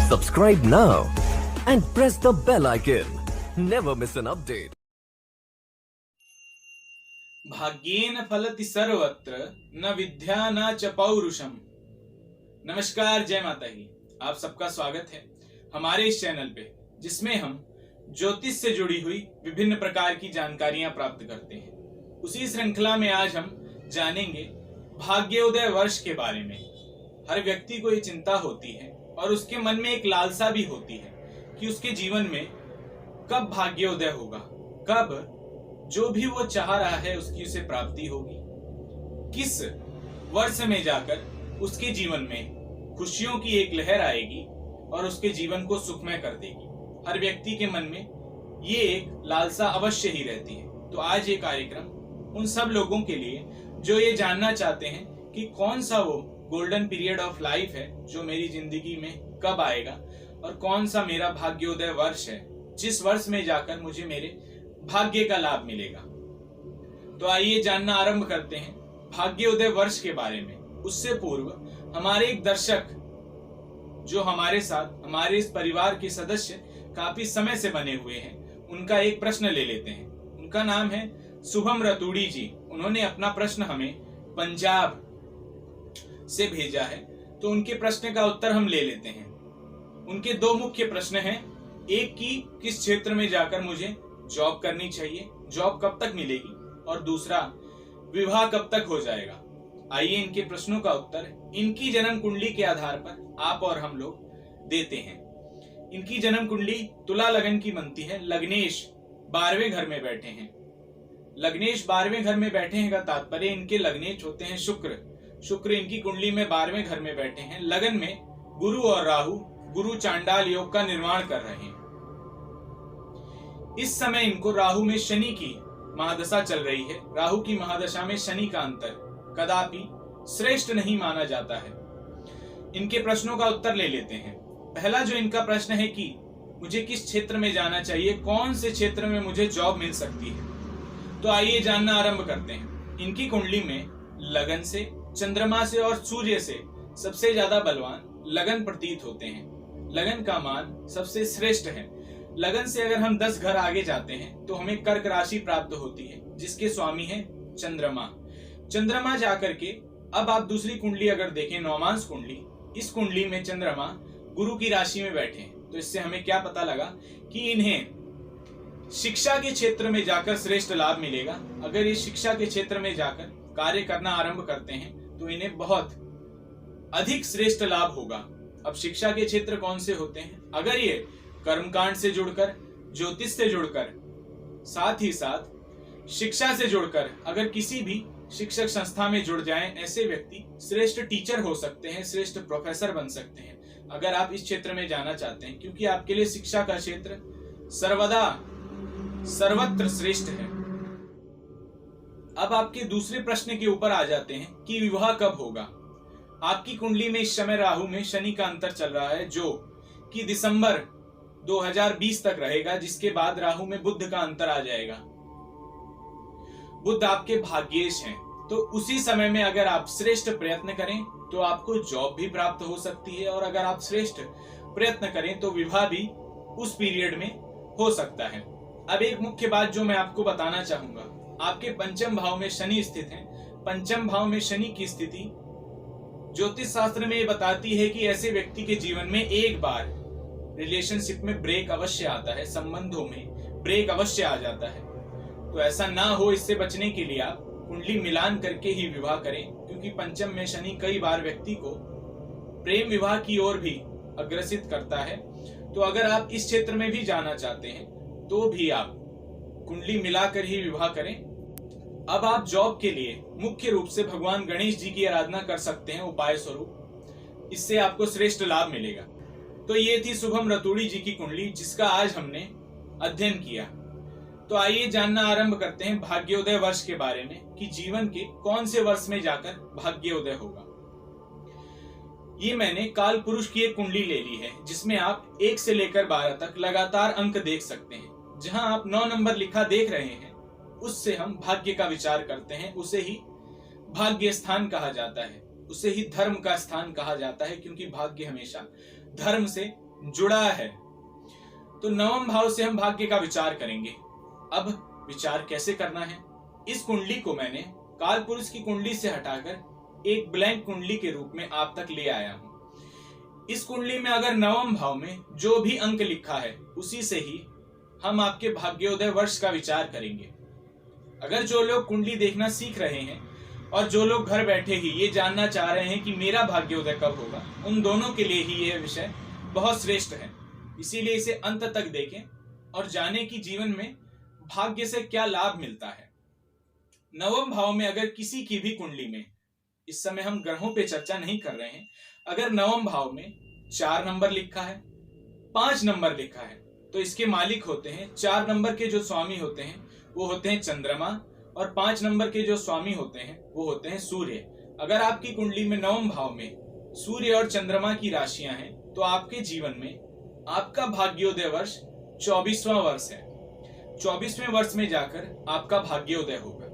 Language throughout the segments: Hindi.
Subscribe now and press the bell icon. Never miss an update. भाग्येन फलति सर्वत्र न विद्या न च पौरुषम। नमस्कार, जय माता की। आप सबका स्वागत है हमारे इस चैनल पे, जिसमें हम ज्योतिष से जुड़ी हुई विभिन्न प्रकार की जानकारियां प्राप्त करते हैं। उसी श्रृंखला में आज हम जानेंगे भाग्योदय वर्ष के बारे में। हर व्यक्ति को ये चिंता होती है और उसके मन में एक लालसा भी होती है कि उसके जीवन में कब भाग्योदय होगा, कब जो भी वो चाह रहा है उसकी उसे प्राप्ति होगी, किस वर्ष में जाकर उसके जीवन में खुशियों की एक लहर आएगी और उसके जीवन को सुखमय कर देगी। हर व्यक्ति के मन में ये एक लालसा अवश्य ही रहती है। तो आज ये कार्यक्रम उन सब लोगों के लिए जो ये जानना चाहते हैं कि कौन सा वो गोल्डन पीरियड ऑफ लाइफ है जो मेरी जिंदगी में कब आएगा और कौन सा मेरा भाग्योदय वर्ष है जिस वर्ष में जाकर मुझे मेरे भाग्य का लाभ मिलेगा। तो आइए जानना आरंभ करते हैं भाग्योदय वर्ष के बारे में। उससे पूर्व हमारे एक दर्शक जो हमारे साथ, हमारे इस परिवार के सदस्य काफी समय से बने हुए हैं, उनका एक प्रश्न ले लेते हैं। उनका नाम है शुभम रतूड़ी जी। उन्होंने अपना प्रश्न हमें पंजाब से भेजा है, तो उनके प्रश्न का उत्तर हम ले लेते हैं। उनके दो मुख्य प्रश्न हैं। एक की किस क्षेत्र में जाकर मुझे जॉब करनी चाहिए, जॉब कब तक मिलेगी, और दूसरा विवाह कब तक हो जाएगा। आइए इनके प्रश्नों का उत्तर इनकी जन्म कुंडली के आधार पर आप और हम लोग देते हैं। इनकी जन्म कुंडली तुला लगन की बनती है। लग्नेश 12वें घर में बैठे हैं। लग्नेश 12वें घर में बैठे हैं का तात्पर्य इनके लग्नेश होते हैं शुक्र इनकी कुंडली में 12वें घर में बैठे हैं। लगन में गुरु और राहु गुरु चांडाल योग का निर्माण कर रहे हैं। इस समय इनको राहु में शनि की महादशा चल रही है। राहु की महादशा में शनि का अंतर कदापि श्रेष्ठ नहीं माना जाता है। इनके प्रश्नों का उत्तर ले लेते हैं। पहला जो इनका प्रश्न है कि मुझे किस क्षेत्र में जाना चाहिए, कौन से क्षेत्र में मुझे जॉब मिल सकती है, तो आइए जानना आरंभ करते हैं। इनकी कुंडली में लगन से, चंद्रमा से और सूर्य से सबसे ज्यादा बलवान लगन प्रतीत होते हैं। लगन का मान सबसे श्रेष्ठ है। लगन से अगर हम 10 घर आगे जाते हैं तो हमें कर्क राशि प्राप्त होती है, जिसके स्वामी है चंद्रमा। चंद्रमा जाकर के अब आप दूसरी कुंडली अगर देखें, नौमांस कुंडली, इस कुंडली में चंद्रमा गुरु की राशि में बैठे हैं। तो इससे हमें क्या पता लगा कि इन्हें शिक्षा के क्षेत्र में जाकर श्रेष्ठ लाभ मिलेगा। अगर ये शिक्षा के क्षेत्र में जाकर कार्य करना आरंभ करते हैं तो इन्हें बहुत अधिक श्रेष्ठ लाभ होगा। अब शिक्षा के क्षेत्र कौन से होते हैं? अगर ये कर्मकांड से जुड़कर, ज्योतिष से जुड़कर, साथ ही साथ शिक्षा से जुड़कर अगर किसी भी शिक्षक संस्था में जुड़ जाएं, ऐसे व्यक्ति श्रेष्ठ टीचर हो सकते हैं, श्रेष्ठ प्रोफेसर बन सकते हैं। अगर आप इस क्षेत्र में जाना चाहते हैं, क्योंकि आपके लिए शिक्षा का क्षेत्र सर्वदा सर्वत्र श्रेष्ठ है। अब आपके दूसरे प्रश्न के ऊपर आ जाते हैं कि विवाह कब होगा। आपकी कुंडली में इस समय राहु में शनि का अंतर चल रहा है, जो कि दिसंबर 2020 तक रहेगा, जिसके बाद राहु में बुध का अंतर आ जाएगा। बुध आपके भाग्येश हैं, तो उसी समय में अगर आप श्रेष्ठ प्रयत्न करें तो आपको जॉब भी प्राप्त हो सकती है, और अगर आप श्रेष्ठ प्रयत्न करें तो विवाह भी उस पीरियड में हो सकता है। अब एक मुख्य बात जो मैं आपको बताना चाहूंगा, आपके पंचम भाव में शनि स्थित है। पंचम भाव में शनि की स्थिति ज्योतिष शास्त्र में ये बताती है कि ऐसे व्यक्ति के जीवन में एक बार रिलेशनशिप में ब्रेक अवश्य आता है, संबंधों में ब्रेक अवश्य आ जाता है। तो ऐसा ना हो, इससे बचने के लिए आप कुंडली मिलान करके ही विवाह करें, क्योंकि पंचम में शनि कई बार व्यक्ति को प्रेम विवाह की ओर भी अग्रसित करता है। तो अगर आप इस क्षेत्र में भी जाना चाहते हैं तो भी आप कुंडली मिलाकर ही विवाह करें। अब आप जॉब के लिए मुख्य रूप से भगवान गणेश जी की आराधना कर सकते हैं उपाय स्वरूप, इससे आपको श्रेष्ठ लाभ मिलेगा। तो ये थी शुभम रतूड़ी जी की कुंडली, जिसका आज हमने अध्ययन किया। तो आइए जानना आरंभ करते हैं भाग्योदय वर्ष के बारे में कि जीवन के कौन से वर्ष में जाकर भाग्योदय होगा। ये मैंने काल पुरुष की एक कुंडली ले ली है, जिसमें आप 1 से लेकर 12 तक लगातार अंक देख सकते हैं। जहां आप 9 नंबर लिखा देख रहे हैं, उससे हम भाग्य का विचार करते हैं, उसे ही भाग्य स्थान कहा जाता है, उसे ही धर्म का स्थान कहा जाता है, क्योंकि भाग्य हमेशा धर्म से जुड़ा है। तो नवम भाव से हम भाग्य का विचार करेंगे। अब विचार कैसे करना है? इस कुंडली को मैंने काल पुरुष की कुंडली से हटाकर एक ब्लैंक कुंडली के रूप में आप तक ले आया हूं। इस कुंडली में अगर नवम भाव में जो भी अंक लिखा है उसी से ही हम आपके भाग्योदय वर्ष का विचार करेंगे। अगर जो लोग कुंडली देखना सीख रहे हैं और जो लोग घर बैठे ही ये जानना चाह रहे हैं कि मेरा भाग्योदय कब होगा, उन दोनों के लिए ही यह विषय बहुत श्रेष्ठ है। इसीलिए इसे अंत तक देखें और जानें कि जीवन में भाग्य से क्या लाभ मिलता है। नवम भाव में अगर किसी की भी कुंडली में, इस समय हम ग्रहों पे चर्चा नहीं कर रहे हैं, अगर नवम भाव में 4 नंबर लिखा है, 5 नंबर लिखा है, तो इसके मालिक होते हैं 4 नंबर के जो स्वामी होते हैं वो होते हैं चंद्रमा, और 5 नंबर के जो स्वामी होते हैं वो होते हैं सूर्य। अगर आपकी कुंडली में नवम भाव में सूर्य और चंद्रमा की राशियां हैं तो आपके जीवन में आपका भाग्योदय वर्ष 24वां वर्ष है। 24वें वर्ष में जाकर आपका भाग्योदय होगा।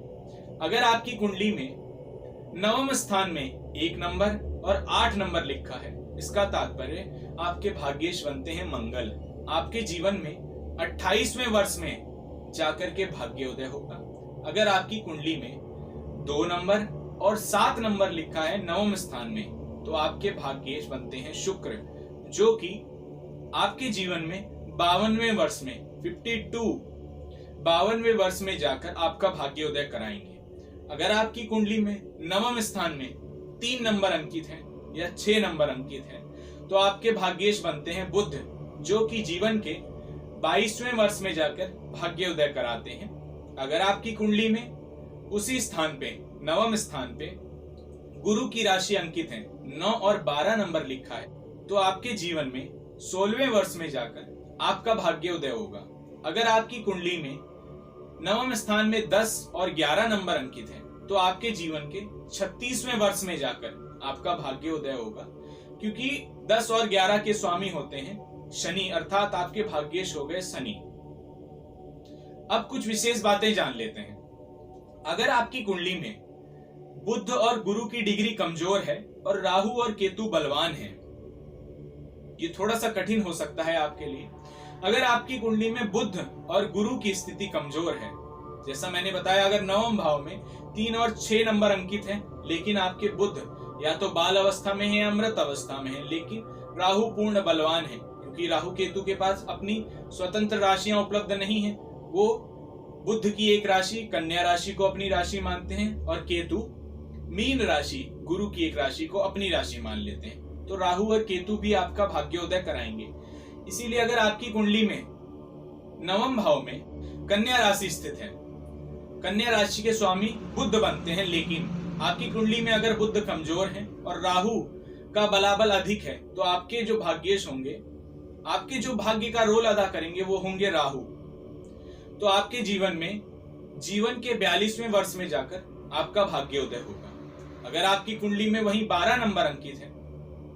अगर आपकी कुंडली में नवम स्थान में 1 नंबर और 8 नंबर लिखा है, इसका तात्पर्य आपके भाग्येश बनते हैं मंगल। आपके जीवन में 28वें वर्ष में जाकर के भाग्योदय होगा। अगर आपकी कुंडली में 2 नंबर और 7 नंबर लिखा है नवम स्थान में, तो आपके भाग्येश बनते हैं शुक्र, जो कि आपके जीवन में 52वें वर्ष में 52वें वर्ष में जाकर आपका भाग्योदय कराएंगे। अगर आपकी कुंडली में नवम स्थान में 3 नंबर अंकित है या 6 नंबर अंकित है, तो आपके भाग्येश बनते हैं बुध, जो कि जीवन के 22वें वर्ष में जाकर भाग्योदय कराते हैं। अगर आपकी कुंडली में उसी स्थान पे, नवम स्थान पे गुरु की राशि अंकित है, 9 और 12 नंबर लिखा है, तो आपके जीवन में 16वें वर्ष में जाकर आपका भाग्योदय होगा। अगर आपकी कुंडली में नवम स्थान में 10 और 11 नंबर अंकित है, तो आपके जीवन के 36वें वर्ष में जाकर आपका भाग्योदय होगा, क्योंकि 10 और 11 के स्वामी होते हैं शनि, अर्थात आपके भाग्येश हो गए शनि। अब कुछ विशेष बातें जान लेते हैं। अगर आपकी कुंडली में बुध और गुरु की डिग्री कमजोर है और राहु और केतु बलवान है, ये थोड़ा सा कठिन हो सकता है आपके लिए। अगर आपकी कुंडली में बुध और गुरु की स्थिति कमजोर है, जैसा मैंने बताया, अगर नवम भाव में 3 और 6 नंबर अंकित हैं, लेकिन आपके बुध या तो बाल अवस्था में है या अमृत अवस्था में है, लेकिन राहु पूर्ण बलवान है, क्योंकि राहु केतु के पास अपनी स्वतंत्र राशियां उपलब्ध नहीं है। वो बुध की एक राशि कन्या राशि को अपनी राशि मानते हैं और केतु मीन राशि गुरु की एक राशि को अपनी राशि मान लेते हैं। तो राहु और केतु भी आपका भाग्योदय कराएंगे। इसीलिए अगर आपकी कुंडली में नवम भाव में कन्या राशि स्थित है, कन्या राशि के स्वामी बुध बनते हैं, लेकिन आपकी कुंडली में अगर बुध कमजोर है और राहु का बलाबल अधिक है, तो आपके जो भाग्येश होंगे, आपके जो भाग्य का रोल अदा करेंगे, वो होंगे राहु। तो आपके जीवन में जीवन के 42वें वर्ष में जाकर आपका भाग्योदय होगा। अगर आपकी कुंडली में वहीं 12 नंबर अंकित है,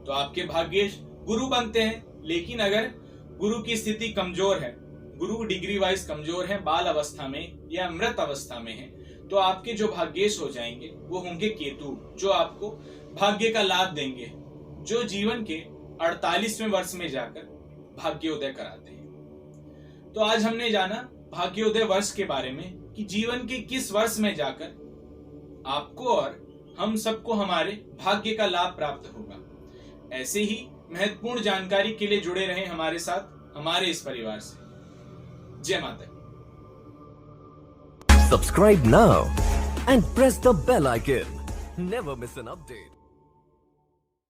तो आपके भाग्येश गुरु बनते हैं, लेकिन अगर गुरु की स्थिति कमजोर है, गुरु डिग्री वाइज कमजोर है, बाल अवस्था में या अमृत अवस्था में है, तो आपके जो भाग्येश हो जाएंगे वो होंगे केतु, जो आपको भाग्य का लाभ देंगे, जो जीवन के 48वें वर्ष में जाकर भाग्योदय कराते हैं। तो आज हमने जाना भाग्योदय वर्ष के बारे में कि जीवन के किस वर्ष में जाकर आपको और हम सबको हमारे भाग्य का लाभ प्राप्त होगा। ऐसे ही महत्वपूर्ण जानकारी के लिए जुड़े रहें हमारे साथ, हमारे इस परिवार से। जय माता दी। Subscribe now and press the bell icon. Never miss an update.